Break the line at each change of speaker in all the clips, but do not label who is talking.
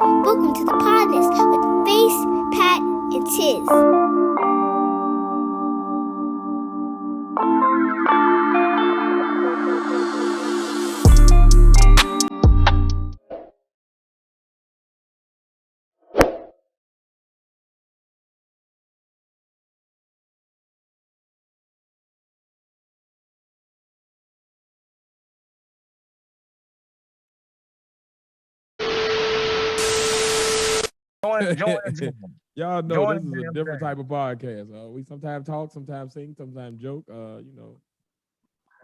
Welcome to the Podnas with Phace, Pat, and Tiz.
Y'all know this is a different type of podcast. We sometimes talk, sometimes sing, sometimes joke.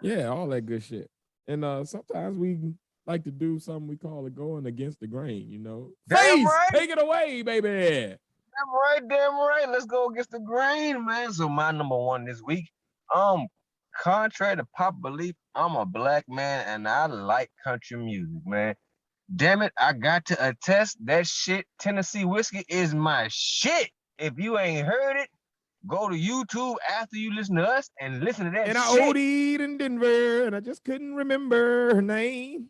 Yeah, all that good shit. And sometimes we like to do something we call it going against the grain.
Damn
Phace,
right.
take it away, baby.
Damn right. Let's go against the grain, man. So my number one this week, contrary to popular belief, I'm a black man and I like country music, man. Damn it, I got to attest that shit. Tennessee whiskey is my shit. If you ain't heard it, go to YouTube after you listen to us and listen to that
and
shit.
I OD'd in Denver and I just couldn't remember her name.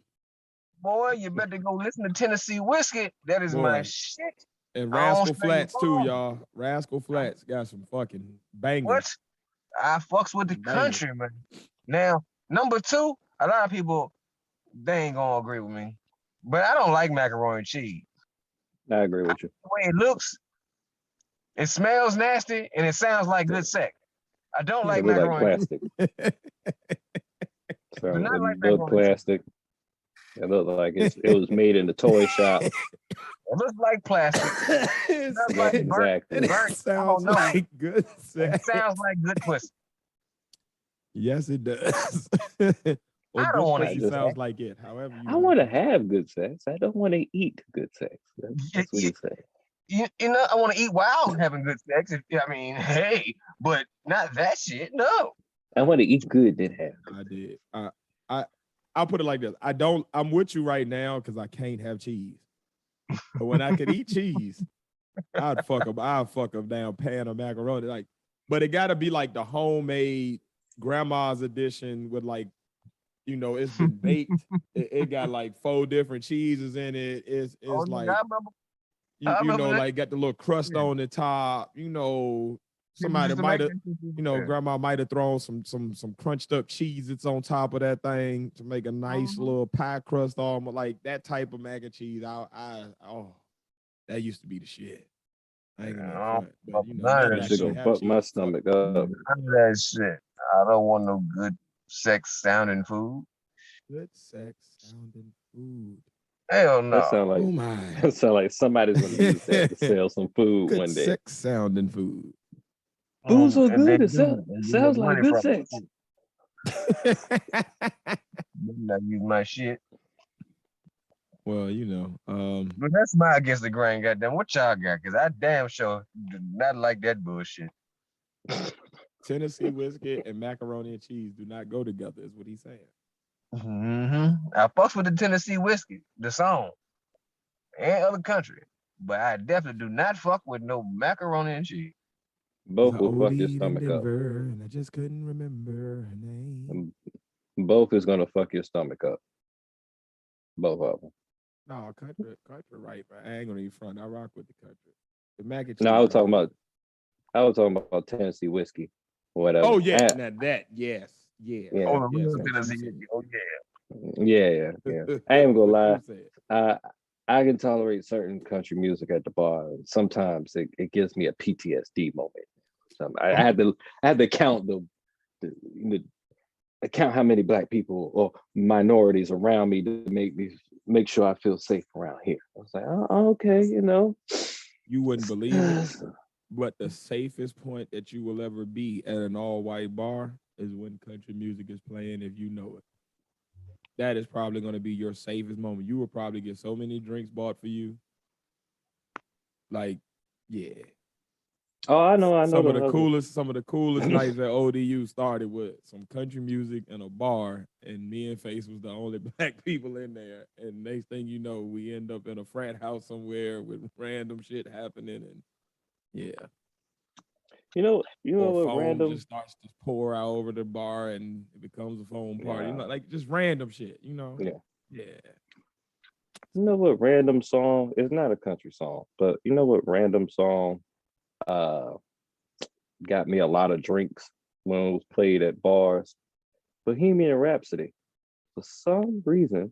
Boy, you better go listen to Tennessee whiskey. That is my shit.
And Rascal Flats too, y'all. Rascal Flats got some fucking bangers.
What? I fucks with the country, man. Now, number two, a lot of people, they ain't gonna agree with me. But I don't like macaroni and cheese.
I agree with you.
The way it looks, it smells nasty, and it sounds like good sex. I don't like macaroni.
Like plastic. Sounds like plastic. It looked like it was made in the toy shop.
It looks like plastic.
Exactly. It sounds like good sex.
It sounds like good pussy.
Yes, it does.
I don't want to
eat. Sounds like it. However,
I want to have good sex. I don't want to eat good sex. That's what you say.
You know, I want to eat while having good sex. Hey, but not that shit. No.
I want to eat good then have.
I did. I'll put it like this. I'm with you right now because I can't have cheese. But when I could eat cheese, I'd fuck up down pan of macaroni. But it gotta be like the homemade grandma's edition with it's been baked. It got like 4 different cheeses in it. It's like like got the little crust on the top. Somebody might have, grandma might have thrown some crunched up Cheez-Its on top of that thing to make a nice little pie crust almost like that type of mac and cheese. That used to be the shit. I ain't gonna front, but
that shit gonna fuck my stomach up.
That shit. I don't want no good sex sounding food.
Good sex sounding food.
Hell no.
That sound like somebody's gonna use that to sell some food one day.
Sex sounding food.
Food's so good. It sounds like good sex.
Not use my shit.
Well,
but that's my against the grain. Goddamn, what y'all got? Because I damn sure do not like that bullshit.
Tennessee whiskey and macaroni and cheese do not go together, is what he's saying.
I fucks with the Tennessee whiskey, the song, and other country, but I definitely do not fuck with no macaroni and cheese.
Both will fuck your stomach up.
And I just couldn't remember her name.
Both is gonna fuck your stomach up. Both of them.
No, country, right? But I ain't gonna eat front. I rock with the country. The mac and cheese.
No, I was talking about Tennessee whiskey. Whatever.
Oh yeah, that yes.
Yeah.
Oh, Tennessee. Oh
yeah. I ain't gonna lie. I can tolerate certain country music at the bar. Sometimes it gives me a PTSD moment. I had to count the count how many black people or minorities around me to make sure I feel safe around here. I was like, oh, okay,
You wouldn't believe it, but the safest point that you will ever be at an all-white bar is when country music is playing, if you know it. That is probably going to be your safest moment. You will probably get so many drinks bought for you. Yeah.
Oh, I know.
Some of the coolest nights at ODU started with some country music and a bar, and me and Phace was the only black people in there. And next thing you know, we end up in a frat house somewhere with random shit happening, and yeah.
You know what random
just starts to pour out over the bar and it becomes a foam party. Just random shit,
Yeah. You know what random song? It's not a country song, but you know what random song uh got me a lot of drinks when it was played at bars? Bohemian Rhapsody. For some reason,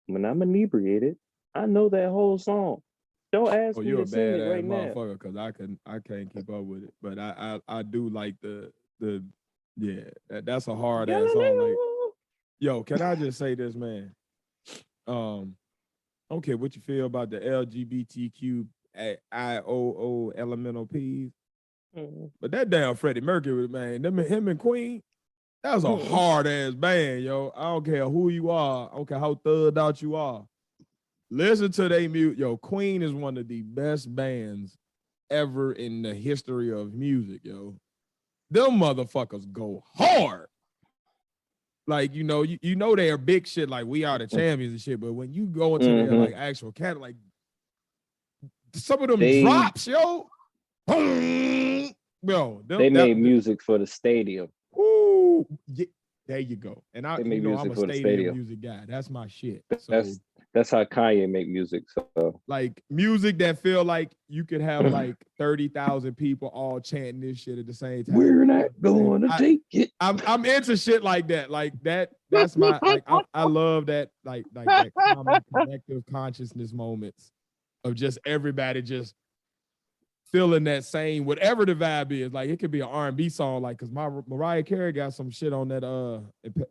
when I'm inebriated, I know that whole song. Don't ask
Oh,
me
you're a
to sing it
badass
right now.
motherfucker because I can't keep up with it. But I do like the yeah, that's a hard ass song. Like,
Galileo.
yo, can I just say this, man? I don't care what you feel about the LGBTQ IOO elemental P's,
Mhm.
but that damn Freddie Mercury, man, him and Queen, that was a
Mhm.
hard ass band, yo. I don't care who you are, I don't care how thugged out you are. Listen to they mute, yo. Queen is one of the best bands ever in the history of music, yo. Them motherfuckers go hard. Like, you know they're big shit, like We Are the Champions and shit, but when you go into their like actual cat, like some of them
They
drops, yo. Yo,
they made music for the stadium.
Ooh, yeah, there you go. And
They made
I'm
music
a
for the
stadium
stadium.
music guy. That's my shit. So
That's how Kanye make music. So
like music that feel like you could have like 30,000 people all chanting this shit at the same time.
we're not going to take it.
I'm into shit like that. Like that's my like I love that like that common collective consciousness moments of just everybody just feeling that same whatever the vibe is. Like it could be an R&B song, like because my Mariah Carey got some shit on that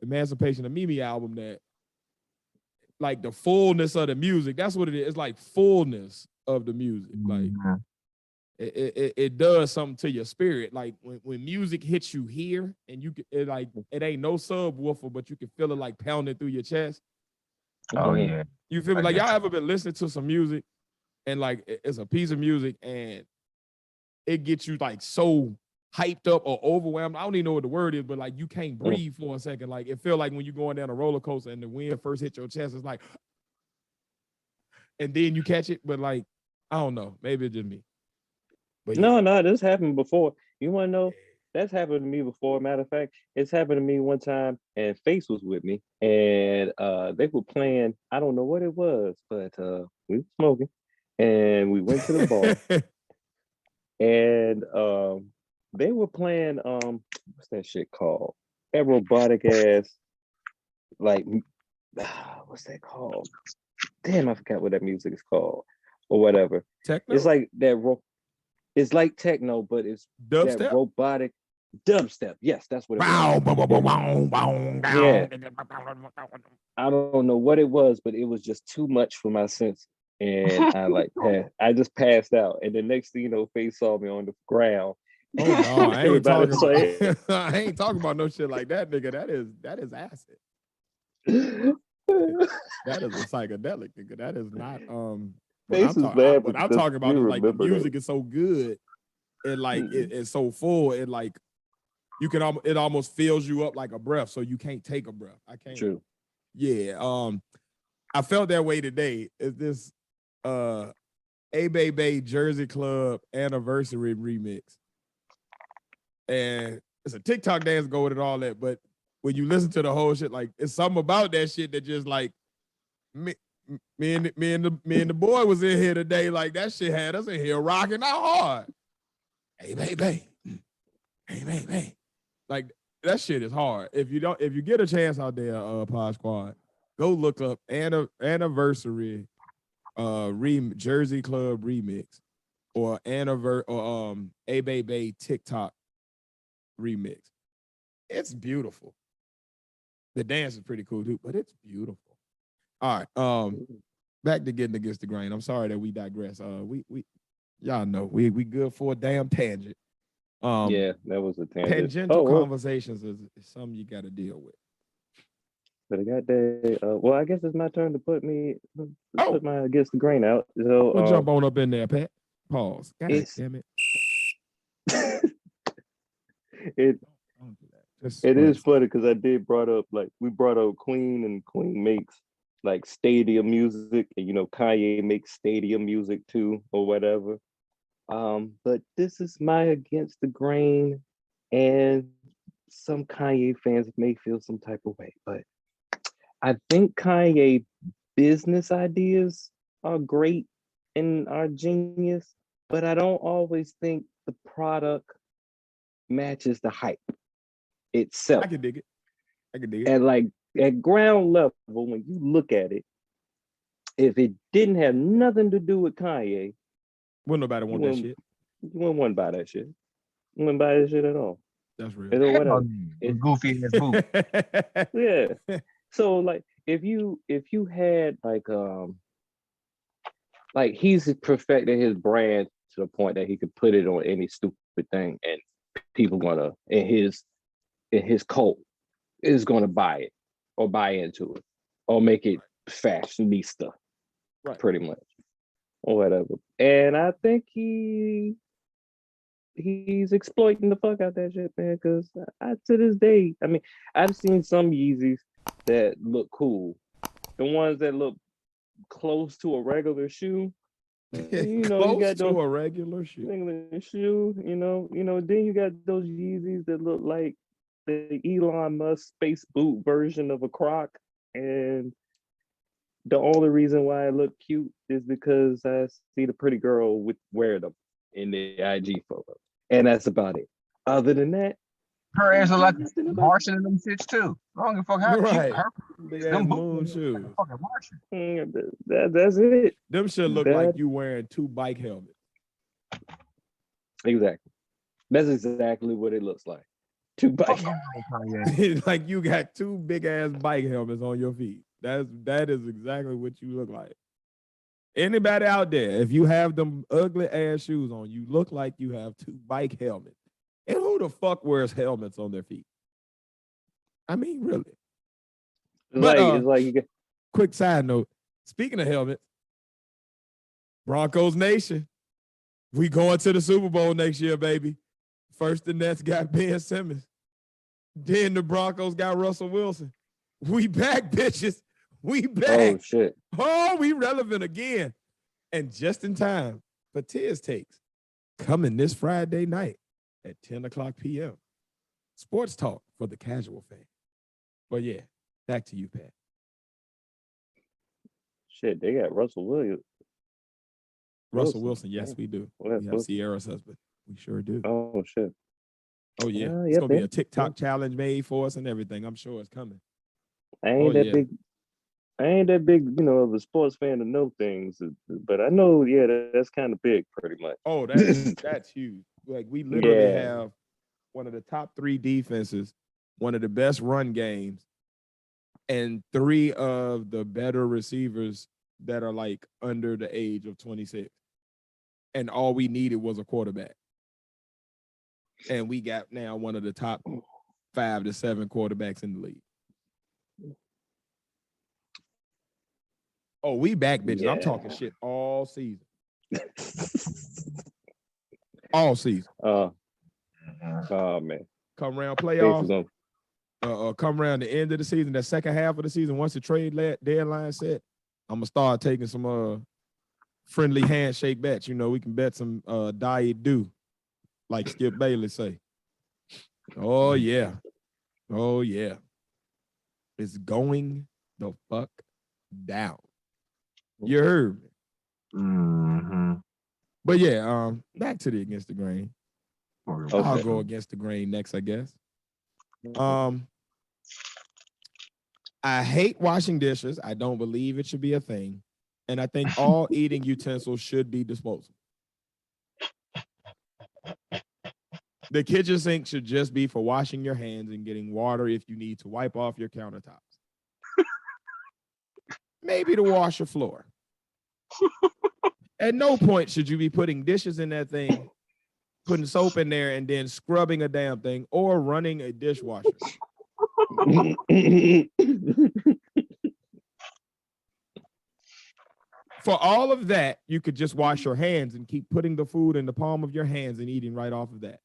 Emancipation of Mimi album that like the fullness of the music. That's what it is. It's like fullness of the music. Like it does something to your spirit. Like when music hits you here and you it ain't no subwoofer, but you can feel it like pounding through your chest.
Oh yeah.
You feel me? Like y'all ever been listening to some music and like it's a piece of music and it gets you like so hyped up or overwhelmed. I don't even know what the word is, but like you can't breathe for a second. Like it feel like when you're going down a roller coaster and the wind first hit your chest, it's like, and then you catch it. But like, I don't know, maybe it's just me. But yeah.
No, this happened before. You want to know? That's happened to me before. Matter of fact, it's happened to me one time, and Phace was with me, and they were playing. I don't know what it was, but we were smoking, and we went to the bar, and they were playing what's that shit called? That robotic ass, like what's that called? Damn, I forgot what that music is called, or whatever.
Techno?
It's like that. It's like techno, but it's
dubstep?
That robotic dubstep. Yes, that's what it was. Yeah. I don't know what it was, but it was just too much for my sense. And I just passed out. And the next thing you know, Phace saw me on the ground.
Oh no, I ain't
Everybody
talking about I ain't talking about no shit like that, nigga. That is acid. That is a psychedelic, nigga. That is not what
Phace is bad,
what I'm
because
talking about
we
is like the
remember
music
that.
is so good and like it's so full and like you can it almost fills you up like a breath, so you can't take a breath. I can't.
True.
Yeah. I felt that way today. Is this A Bay Jersey Club anniversary remix. And it's a TikTok dance go with it, all that. But when you listen to the whole shit, like it's something about that shit that just like me and the boy was in here today. Like that shit had us in here rocking out hard. Hey, baby. Hey, baby. Like that shit is hard. If you get a chance out there, Pod Squad, go look up anniversary Jersey Club remix or A Bay TikTok remix. It's beautiful. The dance is pretty cool too, but it's beautiful. All right. Back to getting against the grain. I'm sorry that we digress. We y'all know we good for a damn tangent.
Yeah, that was a tangent.
Tangential conversations is something you got to deal with.
But I got that. Well, I guess it's my turn to put my against the grain out. So
we'll jump on up in there, Pat. Pause. God damn it.
It is funny because I did we brought up Queen, and Queen makes like stadium music, and Kanye makes stadium music too, or whatever. But this is my against the grain, and some Kanye fans may feel some type of way, but I think Kanye business ideas are great and are genius, but I don't always think the product matches the hype itself.
I can dig it.
And like at ground level, when you look at it, if it didn't have nothing to do with Kanye,
Wouldn't nobody want that shit.
You wouldn't want to buy that shit. You wouldn't buy that shit at all.
That's real.
Or whatever.
It's goofy as boot.
Yeah. So like if you had like he's perfected his brand to the point that he could put it on any stupid thing and people gonna in his cult is gonna buy it or buy into it or make it fashionista,
right?
Pretty much, or whatever. And I think he's exploiting the fuck out that shit, man. Because to this day, I mean, I've seen some Yeezys that look cool. The ones that look close to a regular shoe, you know,
close
you got those
to a regular shoe.
You know. Then you got those Yeezys that look like the Elon Musk space boot version of a Croc, and the only reason why I look cute is because I see the pretty girl wear them in the IG photo, and that's about it. Other than that,
her ass look like Martian in them shits too. I don't give a fuck how
right.
cute her
big ass moon shoes.
like fucking Martian.
That's it.
Them should look like you wearing 2 bike helmets.
Exactly. That's exactly what it looks like. 2 bike.
Like you got 2 big ass bike helmets on your feet. That is exactly what you look like. Anybody out there, if you have them ugly ass shoes on, you look like you have 2 bike helmets. And who the fuck wears helmets on their feet? I mean, really.
It's like you get.
Quick side note. Speaking of helmets, Broncos Nation, we going to the Super Bowl next year, baby. First the Nets got Ben Simmons. Then the Broncos got Russell Wilson. We back, bitches. We back.
Oh, shit.
Oh, we relevant again. And just in time for Tiz Takes, coming this Friday night at 10 o'clock p.m. Sports talk for the casual fan. But yeah, back to you, Pat.
Shit, they got Russell Williams.
Russell Wilson, yes, we do. We have Sierra's husband. We sure do.
Oh, shit.
Oh, yeah. It's going to be a TikTok challenge made for us and everything. I'm sure it's coming.
I ain't that big, you know, of a sports fan to know things, but I know, that's kind of big, pretty much.
Oh, that's huge. Like we literally have one of the top 3 defenses, one of the best run games, and 3 of the better receivers that are like under the age of 26. And all we needed was a quarterback. And we got now one of the top 5 to 7 quarterbacks in the league. Oh, we back, bitches. I'm talking shit all season. All season.
Oh, man.
Come around playoffs. Come around the end of the season, that second half of the season, once the trade deadline set, I'm going to start taking some friendly handshake bets. You know, we can bet some diet do, like Skip Bailey say. Oh, yeah. Oh, yeah. It's going the fuck down. You heard me.
Mm-hmm.
But yeah, back to the Against the Grain.
Okay.
I'll go Against the Grain next, I guess. I hate washing dishes. I don't believe it should be a thing. And I think all eating utensils should be disposable. The kitchen sink should just be for washing your hands and getting water if you need to wipe off your countertops. Maybe to wash your floor. At no point should you be putting dishes in that thing, putting soap in there, and then scrubbing a damn thing or running a dishwasher. For all of that, you could just wash your hands and keep putting the food in the palm of your hands and eating right off of that.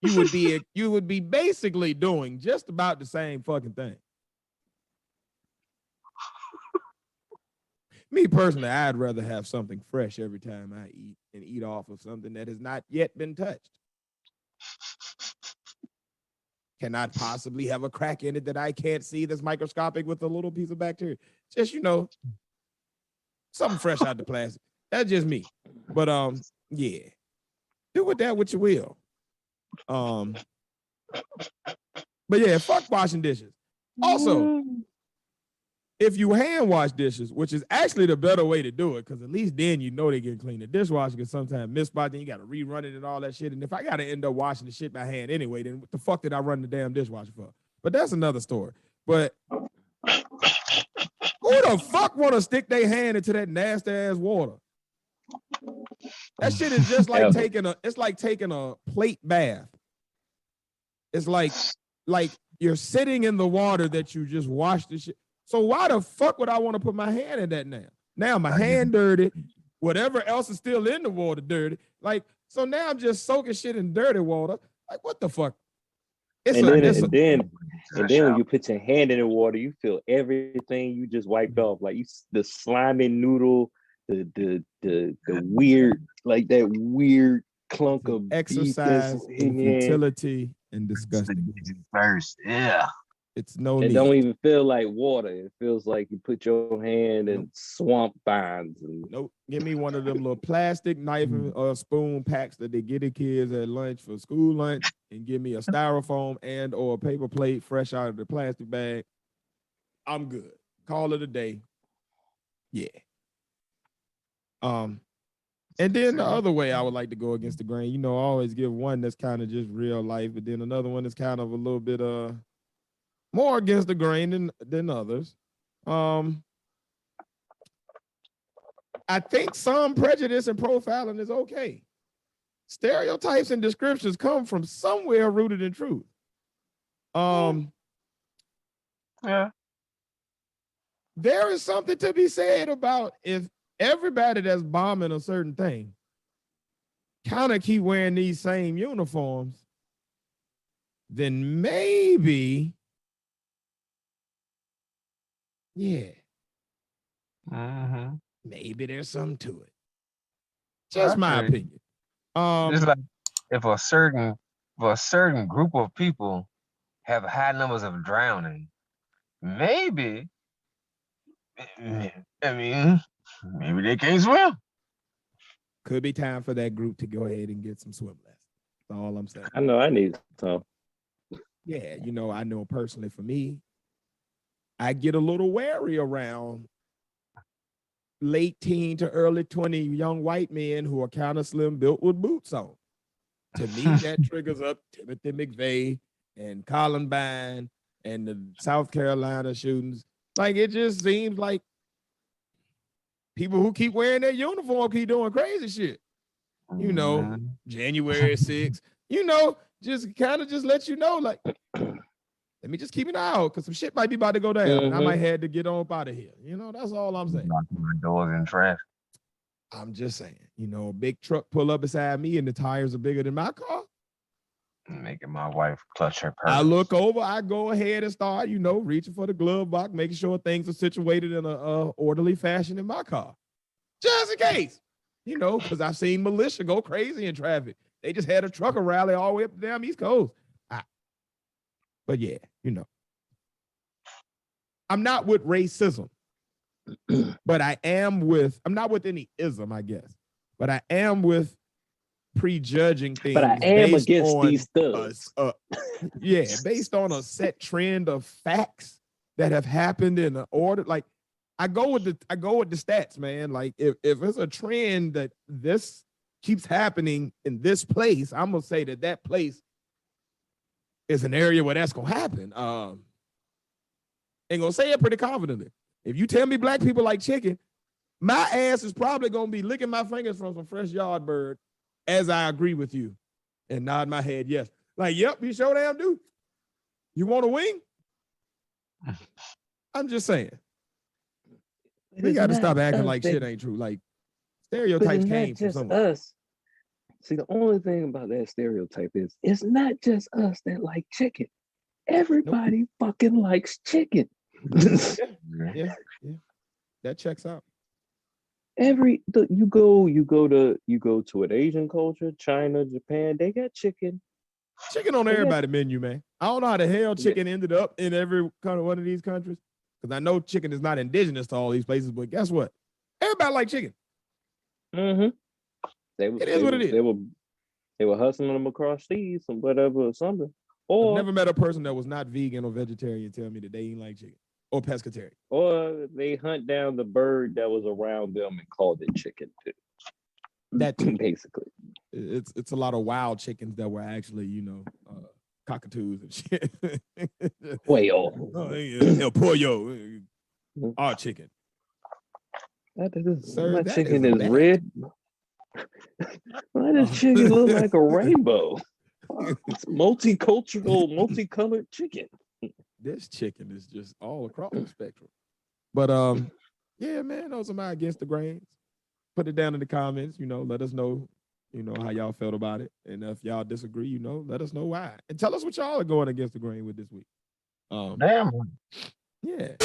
You would be basically doing just about the same fucking thing. Me personally, I'd rather have something fresh every time I eat and eat off of something that has not yet been touched. Cannot possibly have a crack in it that I can't see that's microscopic with a little piece of bacteria. Just, you know, something fresh out the plastic. That's just me. But yeah, do with that what you will. But yeah, fuck washing dishes. Also, if you hand wash dishes, which is actually the better way to do it, because at least then you know they get clean. The dishwasher can sometimes miss spot, then you got to rerun it and all that shit. And if I got to end up washing the shit by hand anyway, then what the fuck did I run the damn dishwasher for? But that's another story. But who the fuck want to stick their hand into that nasty ass water? That shit is just like taking a plate bath. It's like you're sitting in the water that you just washed the shit. So why the fuck would I want to put my hand in that now? Now my hand dirty, whatever else is still in the water dirty. Like, so now I'm just soaking shit in dirty water. Like, what the fuck?
And then when you put your hand in the water, you feel everything you just wiped off. Like the slimy noodle, the weird, like that weird clunk of
exercise, futility, and disgusting.
First, yeah.
It's no
It
need.
don't even feel like water. It feels like you put your hand in swamp vines.
Nope. Give me one of them little plastic knife and spoon packs that they get the kids at lunch for school lunch, and give me a styrofoam and or a paper plate fresh out of the plastic bag. I'm good. Call it a day. Yeah. And then the other way I would like to go against the grain, you know, I always give one that's kind of just real life, but then another one that's kind of a little bit more against the grain than others. I think some prejudice and profiling is okay. Stereotypes and descriptions come from somewhere rooted in truth.
Yeah.
There is something to be said about if everybody that's bombing a certain thing kind of keep wearing these same uniforms, then maybe, yeah, maybe there's something to it. Just my opinion.
It's like if a certain group of people have high numbers of drowning, maybe, I mean, maybe they can't swim.
Could be time for that group to go ahead and get some swim lessons. That's all I'm saying.
I know I need some.
Yeah, you know, I know personally for me, I get a little wary around late teen to early 20 young white men who are kind of slim built with boots on. To me, that triggers up Timothy McVeigh and Columbine and the South Carolina shootings. Like, it just seems like people who keep wearing their uniform keep doing crazy shit. You know, January 6th, you know, just kind of just let you know, like, let me just keep an eye out because some shit might be about to go down. And I might have to get on up out of here. You know, that's all I'm saying.
Locking my doors in traffic.
I'm just saying, you know, a big truck pull up beside me and the tires are bigger than my car.
Making my wife clutch her purse.
I look over, I go ahead and start, you know, reaching for the glove box, making sure things are situated in a orderly fashion in my car. Just in case, you know, because I've seen militia go crazy in traffic. They just had a trucker rally all the way up the damn East Coast. But yeah, you know, I'm not with racism, but I'm not with any ism, I guess, but I am with prejudging things.
But I am against these thugs.
Yeah, based on a set trend of facts that have happened in an order. Like, I go with the stats, man. Like, if it's a trend that this keeps happening in this place, I'm gonna say that place is an area where that's gonna happen. And gonna say it pretty confidently. If you tell me black people like chicken, my ass is probably gonna be licking my fingers from some fresh yard bird as I agree with you and nod my head yes. Like, yep, you sure damn do. You want a wing? I'm just saying. We got to stop acting like shit ain't true. Like, stereotypes came from somewhere.
Us. See, the only thing about that stereotype is it's not just us that like chicken. Everybody fucking likes chicken.
Yeah. That checks out.
You go to an Asian culture, China, Japan, they got chicken.
Chicken on everybody's menu, man. I don't know how the hell chicken ended up in every kind of one of these countries. Because I know chicken is not indigenous to all these places, but guess what? Everybody like chicken.
Mm-hmm.
It is what it is.
They were hustling them across seas or whatever or something.
I've
Or
never met a person that was not vegan or vegetarian tell me that they ain't like chicken or pescatarian.
or they hunt down the bird that was around them and called it chicken too.
That too.
Basically.
It's a lot of wild chickens that were actually, cockatoos and shit.
Quail.
Oh, yeah, El pollo, our chicken.
Sir, my
that
chicken
is
is
bad.
red. Why does chicken look like a rainbow? It's multicultural, multicolored chicken.
This chicken is just all across the spectrum. But yeah, man, those are my against the grains. Put it down in the comments, let us know, how y'all felt about it. And if y'all disagree, let us know why. And tell us what y'all are going against the grain with this week.
Damn.
Yeah.